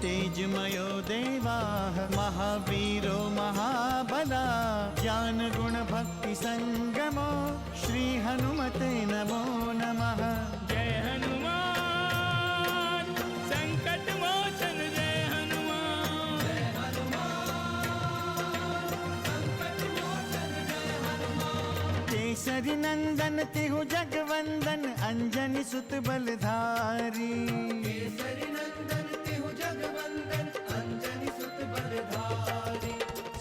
तेजमयो देवाः महावीरो महाबला ज्ञान गुण भक्ति संगमो श्री हनुमते नमो नमः। जय हनुमान संकट मोचन जय हनुमान। जय हनुमान संकट मोचन जय हनुमान। केसरी नंदन तिहु जगवंदन अंजनी सुत बलधारी। केसरी नंदन तिहु जगवंदन अंजनी सुत बलधारी।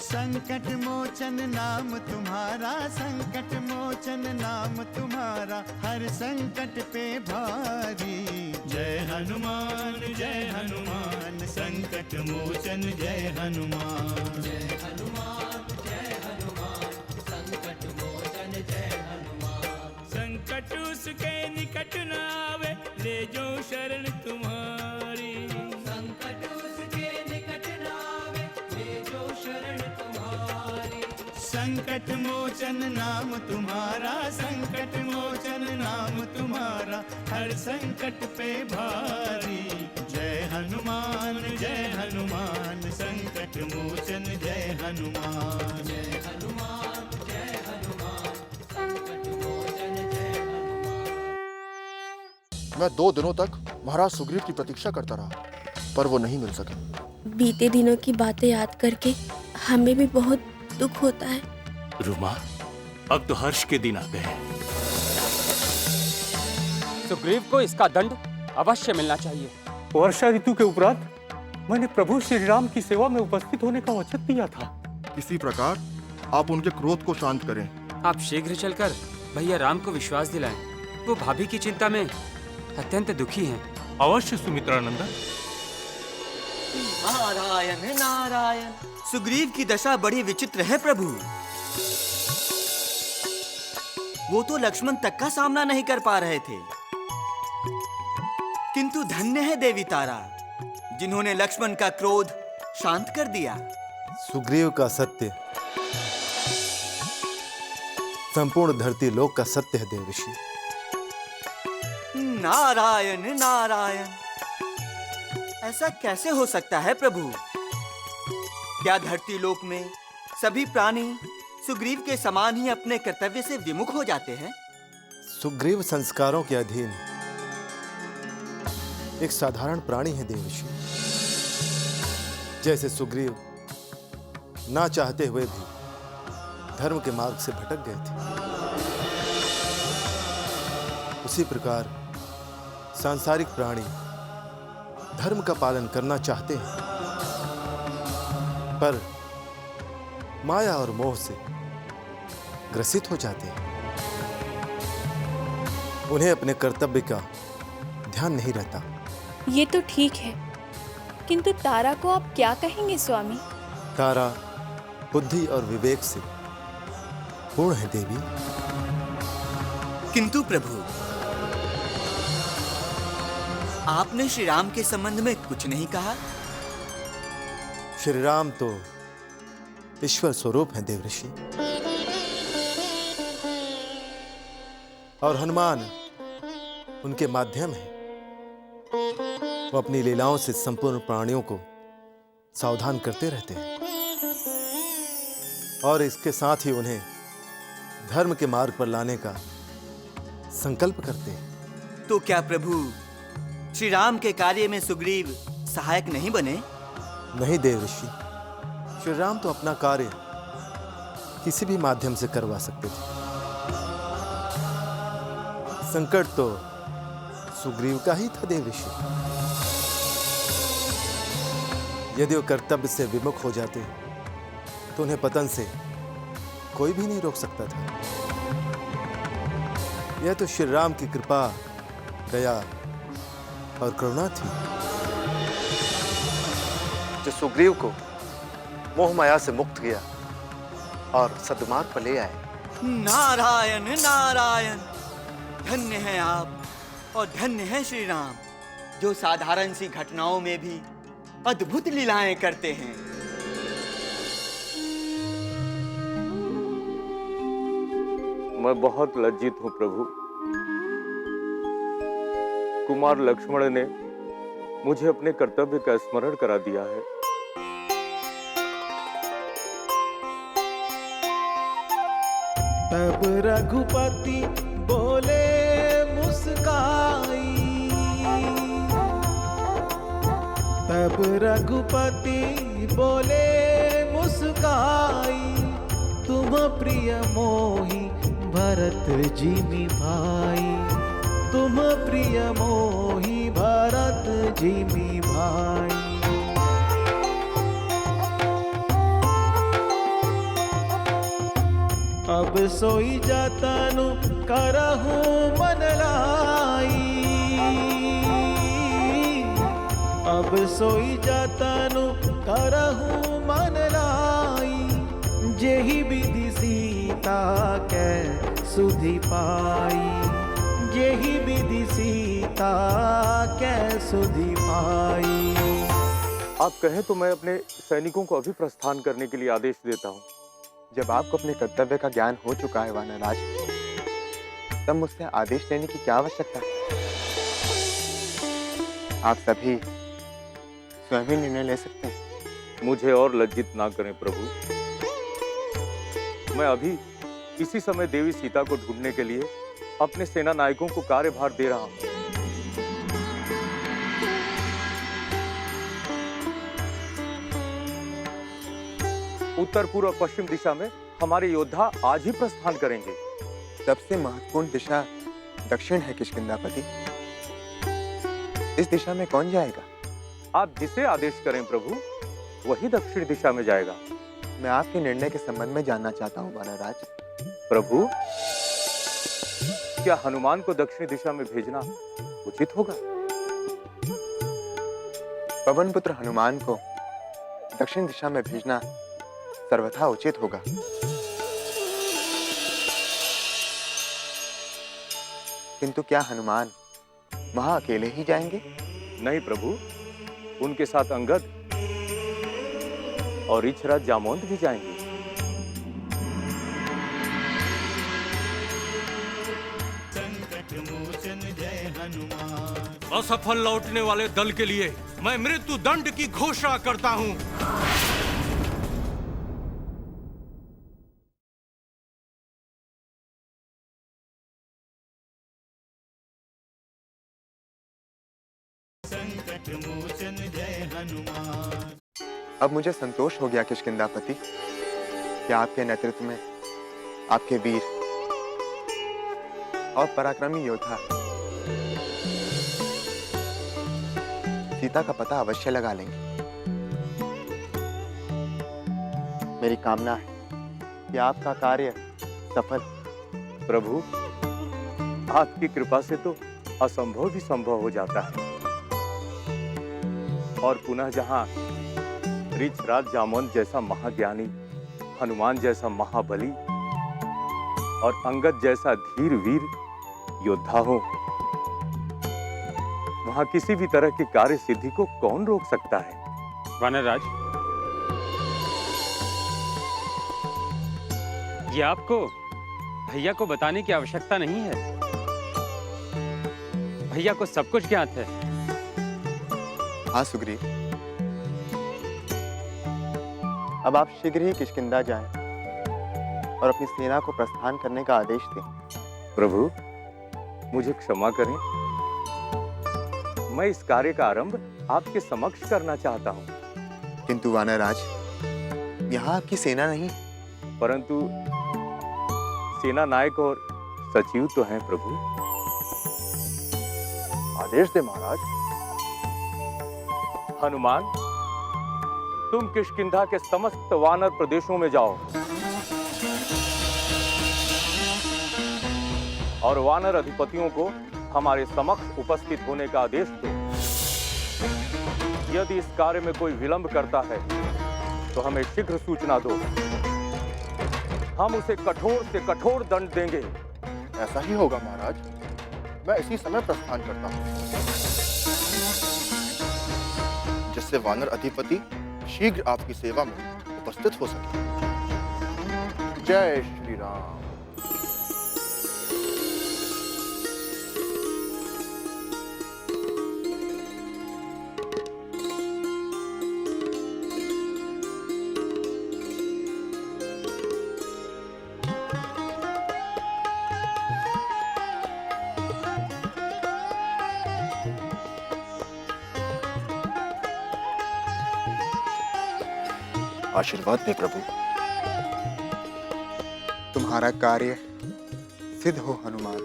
संकट मोचन नाम तुम्हारा संकट मोचन नाम तुम्हारा हर संकट पे भारी। जय हनुमान संकट मोचन जय हनुमान। जय हनुमान संकट मोचन जय हनुमान। संकट उसके निकट न आवे ले जो शरण तुम्हारी। संकट उसके निकट न आवे ले जो शरण तुम्हारी। संकट मोचन नाम तुम्हारा संकट मोचन नाम तुम्हारा हर संकट पे भारी। जय हनुमान संकट मोचन जय हनुमान। जय हनुमान संकट मोचन जय हनुमान। मैं 2 दिनों तक महाराज सुग्रीव की प्रतीक्षा करता रहा, पर वो नहीं मिल सके। बीते दिनों की बातें याद करके हमें भी बहुत दुख होता है। रुमा, अब तो हर्ष के दिन आ गए। सुग्रीव को इसका दंड अवश्य मिलना चाहिए। वर्षा ऋतु के उपरांत मैंने प्रभु श्री राम की सेवा में उपस्थित होने का वचन दिया था। किसी प्रकार आप उनके क्रोध को शांत करें। आप शीघ्र चलकर भैया राम को विश्वास दिलाएं। वो भाभी की चिंता में अत्यंत दुखी हैं। अवश्य सुमित्रानंदन। नारायण नारायण, सुग्रीव की दशा बड़ी विचित्र है प्रभु। वो तो लक्ष्मण तक का सामना नहीं कर पा रहे थे, किंतु धन्य है देवी तारा जिन्होंने लक्ष्मण का क्रोध शांत कर दिया। सुग्रीव का सत्य संपूर्ण धरती लोक का सत्य है देवर्षि। नारायण नारायण, ऐसा कैसे हो सकता है प्रभु? क्या धरती लोक में सभी प्राणी सुग्रीव के समान ही अपने कर्तव्य से विमुख हो जाते हैं? सुग्रीव संस्कारों के अधीन एक साधारण प्राणी है देवर्षि। जैसे सुग्रीव ना चाहते हुए भी धर्म के मार्ग से भटक गए थे, उसी प्रकार सांसारिक प्राणी धर्म का पालन करना चाहते हैं, पर माया और मोह से ग्रसित हो जाते हैं। उन्हें अपने कर्तव्य का ध्यान नहीं रहता। ये तो ठीक है, किंतु तारा को आप क्या कहेंगे स्वामी? तारा बुद्धि और विवेक से पूर्ण है देवी। किंतु प्रभु, आपने श्री राम के संबंध में कुछ नहीं कहा। श्री राम तो ईश्वर स्वरूप है देवर्षि, और हनुमान उनके माध्यम है। वो अपनी लीलाओं से संपूर्ण प्राणियों को सावधान करते रहते हैं, और इसके साथ ही उन्हें धर्म के मार्ग पर लाने का संकल्प करते हैं। तो क्या प्रभु श्री राम के कार्य में सुग्रीव सहायक नहीं बने? नहीं देवर्षि, श्री राम तो अपना कार्य किसी भी माध्यम से करवा सकते थे। संकट तो सुग्रीव का ही था देवर्षि। यदि वो कर्तव्य से विमुख हो जाते तो उन्हें पतन से कोई भी नहीं रोक सकता था। यह तो श्री राम की कृपा, दया और करुणा थी जो सुग्रीव को मोह माया से मुक्त किया और सद्मार्ग पर ले आए। नारायण नारायण, धन्य हैं आप और धन्य है श्री राम, जो साधारण सी घटनाओं में भी अद्भुत लीलाएं करते हैं। मैं बहुत लज्जित हूं प्रभु। कुमार लक्ष्मण ने मुझे अपने कर्तव्य का स्मरण करा दिया है। तब रघुपति बोले मुस्काई, तब रघुपति बोले मुस्काई, तुम प्रिय मोहि भरत जिमि भाई, तुम प्रिय मोहि भरत जिमि भाई। अब सोई जतनु करहु मन लाई, अब सोई जतनु करहु मन लाई, जेहि विधि सीता कै सुधि पाई, जेहि विधि सीता कै सुधि पाई। आप कहें तो मैं अपने सैनिकों को अभी प्रस्थान करने के लिए आदेश देता हूँ। जब आपको अपने कर्तव्य का ज्ञान हो चुका है वानरराज, तब मुझसे आदेश लेने की क्या आवश्यकता है? आप सभी स्वयं ही निर्णय ले सकते हैं। मुझे और लज्जित ना करें प्रभु। मैं अभी इसी समय देवी सीता को ढूंढने के लिए अपने सेना नायकों को कार्यभार दे रहा हूं। उत्तर पूर्व और पश्चिम दिशा में हमारे योद्धा आज ही प्रस्थान करेंगे। सबसे महत्वपूर्ण दिशा दक्षिण है किष्किंधापति। इस दिशा में कौन जाएगा? आप जिसे आदेश करें प्रभु, वही दक्षिण दिशा में जाएगा। मैं आपके निर्णय के संबंध में जानना चाहता हूँ वानरराज। प्रभु, क्या हनुमान को दक्षिण दिशा में भेजना उचित होगा? पवन पुत्र हनुमान को दक्षिण दिशा में भेजना सर्वथा उचित होगा। किंतु क्या हनुमान वहां अकेले ही जाएंगे? नहीं प्रभु, उनके साथ अंगद और ऋक्षराज जामवंत भी जाएंगे। असफल लौटने वाले दल के लिए मैं मृत्यु दंड की घोषणा करता हूं। संकट मोचन जय हनुमान। अब मुझे संतोष हो गया किष्किंधापति कि आपके नेतृत्व में आपके वीर और पराक्रमी योद्धा सीता का पता अवश्य लगा लेंगे। मेरी कामना है कि आपका कार्य सफल। प्रभु, आपकी कृपा से तो असंभव भी संभव हो जाता है। और पुनः जहां ऋक्षराज जामवंत जैसा महाज्ञानी, हनुमान जैसा महाबली और अंगद जैसा धीर वीर योद्धा हो, वहां किसी भी तरह की कार्य सिद्धि को कौन रोक सकता है? वानरराज, ये आपको भैया को बताने की आवश्यकता नहीं है। भैया को सब कुछ ज्ञात है। हाँ सुग्रीव, अब आप शीघ्र ही किष्किंधा जाएं और अपनी सेना को प्रस्थान करने का आदेश दें। प्रभु, मुझे क्षमा करें। मैं इस कार्य का आरंभ आपके समक्ष करना चाहता हूं। किंतु वानरराज, यहाँ आपकी सेना नहीं, परंतु सेना नायक और सचिव तो हैं प्रभु। आदेश दे महाराज। हनुमान, तुम किष्किंधा के समस्त वानर प्रदेशों में जाओ और वानर अधिपतियों को हमारे समक्ष उपस्थित होने का आदेश दो। यदि इस कार्य में कोई विलंब करता है तो हमें शीघ्र सूचना दो। हम उसे कठोर से कठोर दंड देंगे। ऐसा ही होगा महाराज। मैं इसी समय प्रस्थान करता हूँ, जिससे वानर अधिपति शीघ्र आपकी सेवा में उपस्थित हो सके। जय श्री राम। आशीर्वाद दे प्रभु। तुम्हारा कार्य सिद्ध हो हनुमान।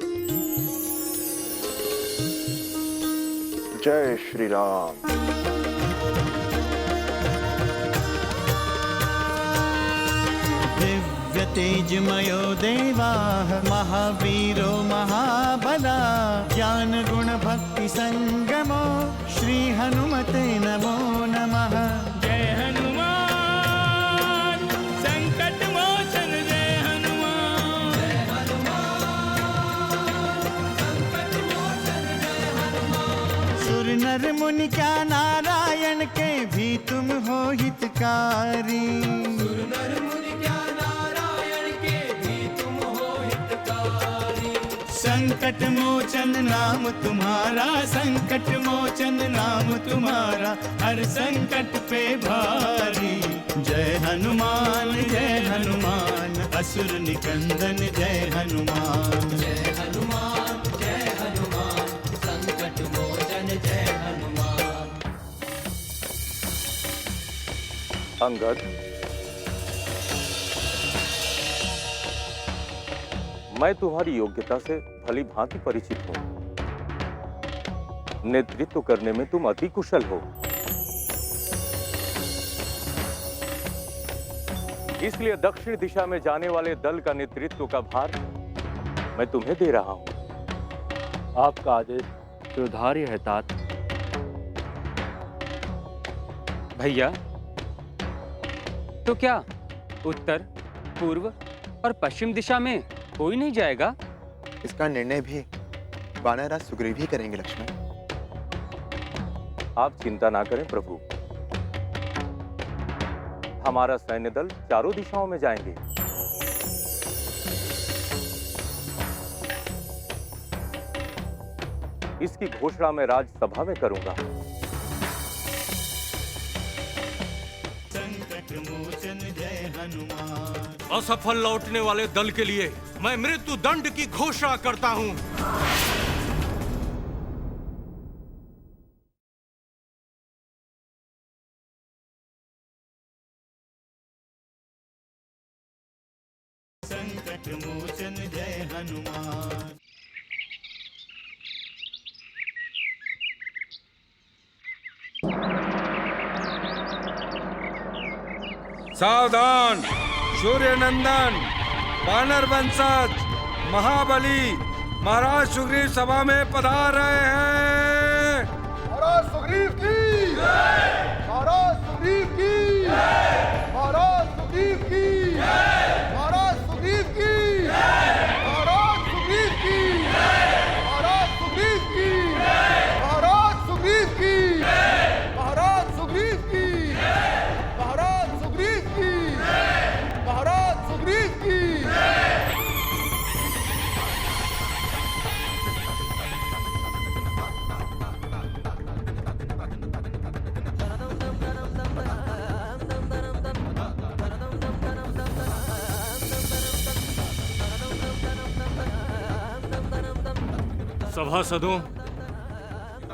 जय श्री राम। दिव्य तेजमयो देवाः महावीरो महाबला ज्ञान गुण भक्ति संगमो श्री हनुमते नमो नमः। जय हनुमान संकट मोचन जय हनुमान। जय सुर नर मुनि क्या नारायण के भी तुम हो हितकारी। सुर नर मुनि क्या नारायण के भी तुम हो हितकारी। संकट मोचन नाम तुम्हारा, संकट मोचन नाम तुम्हारा, हर संकट पे भारी। जय हनुमान असुर निकंदन जय हनुमान। जय हनुमान संकट मोचन जय हनुमान। अंगद, मैं तुम्हारी योग्यता से भली भांति परिचित हूं। नेतृत्व करने में तुम अति कुशल हो, इसलिए दक्षिण दिशा में जाने वाले दल का नेतृत्व का भार मैं तुम्हें दे रहा हूं। आपका आदेश सुधार्य है तात। भैया, तो क्या उत्तर, पूर्व और पश्चिम दिशा में कोई नहीं जाएगा? इसका निर्णय भी वानरराज सुग्रीव ही करेंगे लक्ष्मण। आप चिंता ना करें प्रभु, हमारा सैन्य दल चारों दिशाओं में जाएंगे। इसकी घोषणा मैं राज्यसभा में करूंगा। संकट मोचन जय हनुमान। असफल लौटने वाले दल के लिए मैं मृत्यु दंड की घोषणा करता हूं। संकट मोचन जय हनुमान। सावधान, सूर्य नंदन, वानर वंशज, महाबली महाराज सुग्रीव सभा में पधार रहे हैं। महाराज सुग्रीव की जय। महाराज सुग्रीव की जय। महाराज सुग्रीव की जय। महाराज सुग्रीव की जय। महाराज सुग्रीव की जय। महाराज सुग्रीव की जय। महाराज सुग्रीव की जय। महाराज सुग्रीव की जय। महाराज सुग्रीव की जय। महाराज सुग्रीव की जय। सभासदों,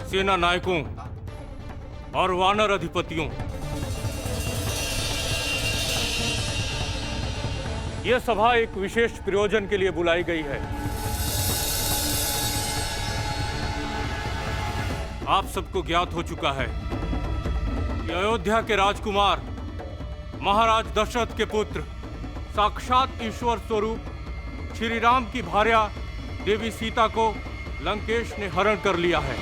सेना नायकों और वानर अधिपतियों, यह सभा एक विशेष प्रयोजन के लिए बुलाई गई है। आप सबको ज्ञात हो चुका है कि अयोध्या के राजकुमार महाराज दशरथ के पुत्र साक्षात ईश्वर स्वरूप श्री राम की भार्या देवी सीता को लंकेश ने हरण कर लिया है।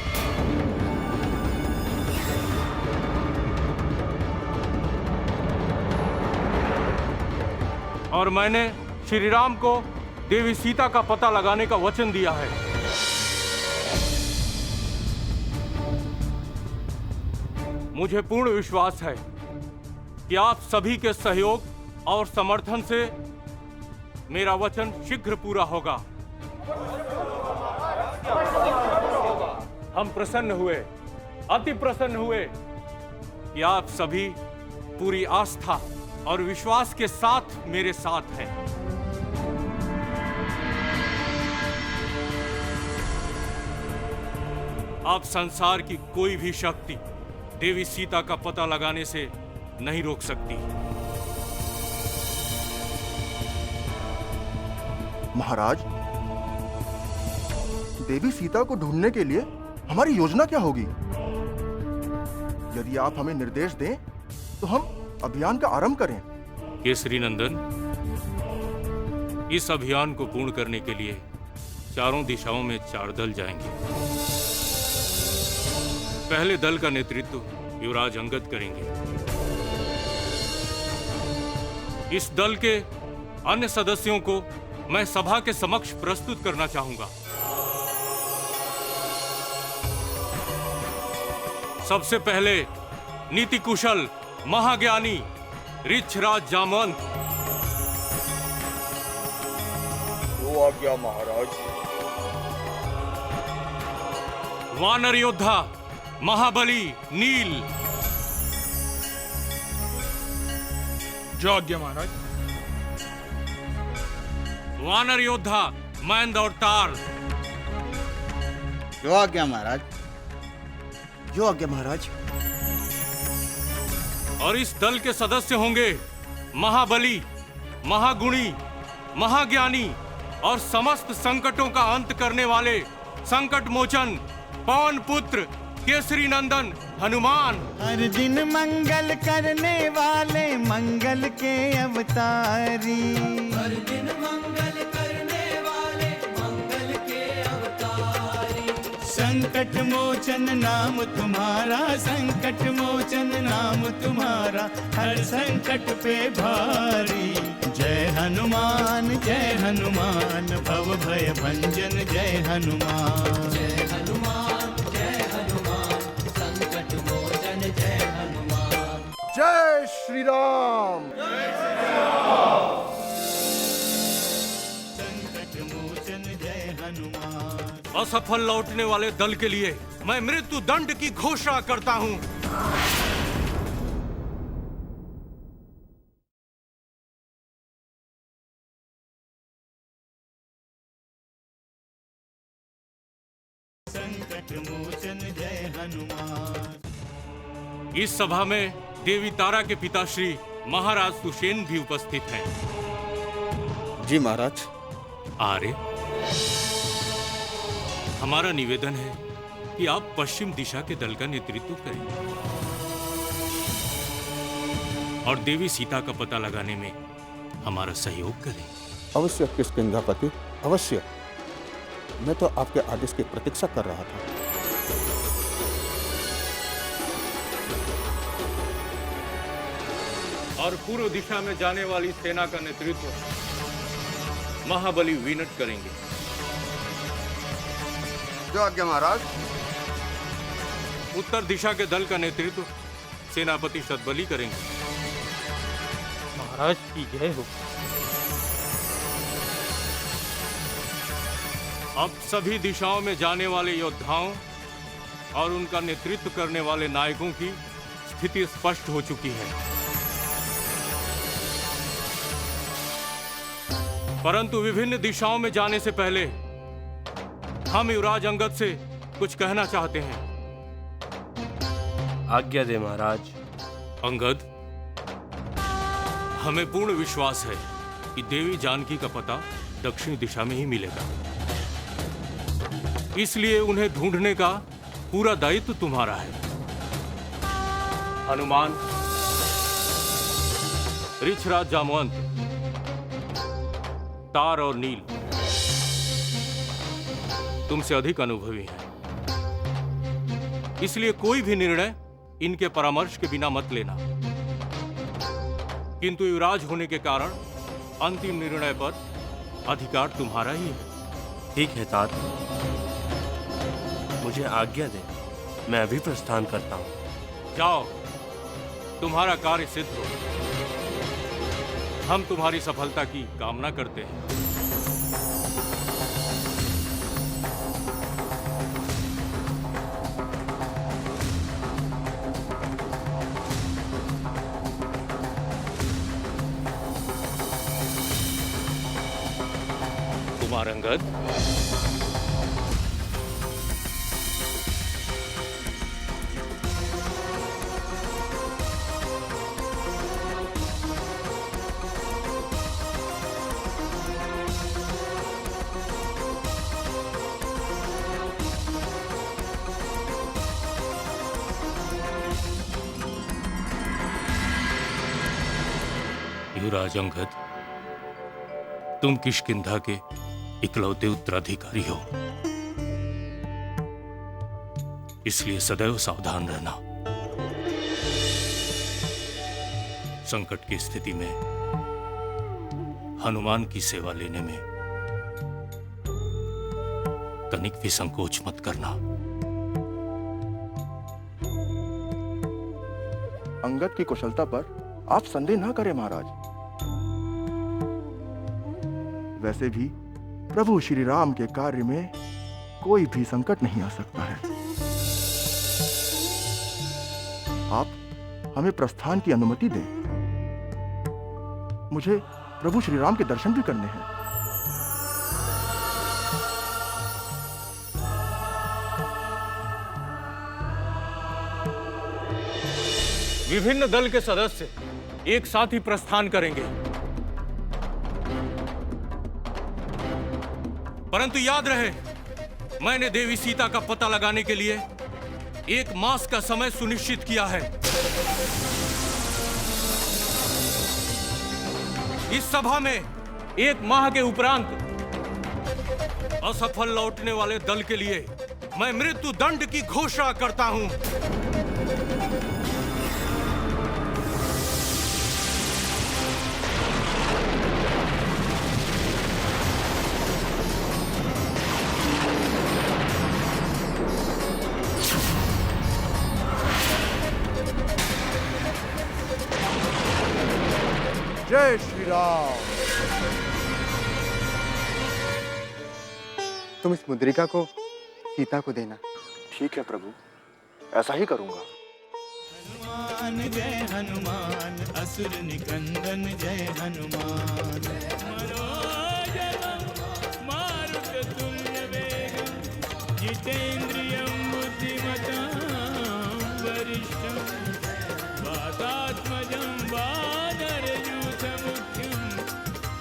और मैंने श्री राम को देवी सीता का पता लगाने का वचन दिया है। मुझे पूर्ण विश्वास है कि आप सभी के सहयोग और समर्थन से मेरा वचन शीघ्र पूरा होगा। हम प्रसन्न हुए, अति प्रसन्न हुए कि आप सभी पूरी आस्था और विश्वास के साथ मेरे साथ हैं। आप संसार की कोई भी शक्ति देवी सीता का पता लगाने से नहीं रोक सकती। महाराज, देवी सीता को ढूंढने के लिए हमारी योजना क्या होगी? यदि आप हमें निर्देश दें तो हम अभियान का आरंभ करें। केसरी नंदन, इस अभियान को पूर्ण करने के लिए चारों दिशाओं में 4 दल जाएंगे। पहले दल का नेतृत्व युवराज अंगद करेंगे। इस दल के अन्य सदस्यों को मैं सभा के समक्ष प्रस्तुत करना चाहूंगा। सबसे पहले नीति कुशल महाज्ञानी ऋक्षराज जामवंत। जो आज्ञा महाराज। वानर योद्धा महाबली नील। जो आज्ञा महाराज। वानर योद्धा महेंद्र और तार। जो आज्ञा महाराज। जो आज्ञा महाराज। और इस दल के सदस्य होंगे महाबली, महागुणी, महाज्ञानी और समस्त संकटों का अंत करने वाले संकट मोचन पवन पुत्र केसरी नंदन हनुमान। हर दिन मंगल करने वाले मंगल के अवतारी। हर दिन मंगल करने वाले मंगल के अवतारी। संकट मोचन नाम तुम्हारा, संकट मोचन नाम तुम्हारा, हर संकट पे भारी। जय हनुमान भव भय भंजन जय हनुमान। जय हनुमान संकट मोचन जय हनुमान। जय श्री राम। संकट मोचन जय हनुमान। असफल लौटने वाले दल के लिए मैं मृत्यु दंड की घोषणा करता हूं। संकट मोचन जय हनुमान। इस सभा में देवी तारा के पिताश्री महाराज सुषेण भी उपस्थित हैं। जी महाराज। आर्य, हमारा निवेदन है कि आप पश्चिम दिशा के दल का नेतृत्व करें और देवी सीता का पता लगाने में हमारा सहयोग करें। अवश्य किष्किंधापति, अवश्य। मैं तो आपके आदेश की प्रतीक्षा कर रहा था। और पूर्व दिशा में जाने वाली सेना का नेतृत्व महाबली विनट करेंगे। जो आज्ञा महाराज। उत्तर दिशा के दल का नेतृत्व सेनापति सतबली करेंगे। महाराज की जय हो। अब सभी दिशाओं में जाने वाले योद्धाओं और उनका नेतृत्व करने वाले नायकों की स्थिति स्पष्ट हो चुकी है। परंतु विभिन्न दिशाओं में जाने से पहले हम युवराज अंगद से कुछ कहना चाहते हैं। आज्ञा दे महाराज। अंगद, हमें पूर्ण विश्वास है कि देवी जानकी का पता दक्षिण दिशा में ही मिलेगा। इसलिए उन्हें ढूंढने का पूरा दायित्व तुम्हारा है। हनुमान, ऋक्षराज जामवंत, तार और नील तुमसे अधिक अनुभवी हैं। इसलिए कोई भी निर्णय इनके परामर्श के बिना मत लेना। किंतु युवराज होने के कारण अंतिम निर्णय पर अधिकार तुम्हारा ही है। ठीक है तात, मुझे आज्ञा दे, मैं अभी प्रस्थान करता हूँ। जाओ, तुम्हारा कार्य सिद्ध हो। हम तुम्हारी सफलता की कामना करते हैं। कुमार अंगद, युवराज अंगद, तुम किष्किंधा के इकलौते उत्तराधिकारी हो, इसलिए सदैव सावधान रहना। संकट की स्थिति में हनुमान की सेवा लेने में तनिक भी संकोच मत करना। अंगद की कुशलता पर आप संदेह ना करें महाराज। वैसे भी प्रभु श्री राम के कार्य में कोई भी संकट नहीं आ सकता है। आप हमें प्रस्थान की अनुमति दें। मुझे प्रभु श्री राम के दर्शन भी करने हैं। विभिन्न दल के सदस्य एक साथ ही प्रस्थान करेंगे, परंतु याद रहे, मैंने देवी सीता का पता लगाने के लिए 1 मास का समय सुनिश्चित किया है। इस सभा में 1 माह के उपरांत असफल लौटने वाले दल के लिए मैं मृत्यु दंड की घोषणा करता हूं। जय श्री राम। तुम इस मुद्रिका को सीता को देना। ठीक है प्रभु, ऐसा ही करूंगा। हनुमान जय हनुमान, असुर निकंदन जय हनुमान। मारुततुल्य वेगं जितेन्द्रियं बुद्धिमतां वरिष्ठं वातात्मजं वानरयूथमुख्यं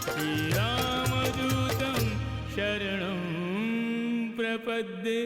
श्रीरामदूतं शरणं प्रपद्ये।